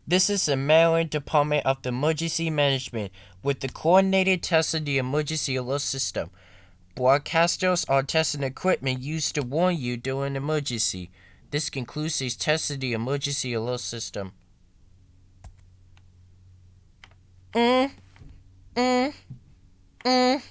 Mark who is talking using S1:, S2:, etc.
S1: This is the Maryland Department of Emergency Management with the coordinated test of the emergency alert system. Broadcasters are testing equipment used to warn you during an emergency. This concludes these tests of the emergency alert system. Mm, mm, mm.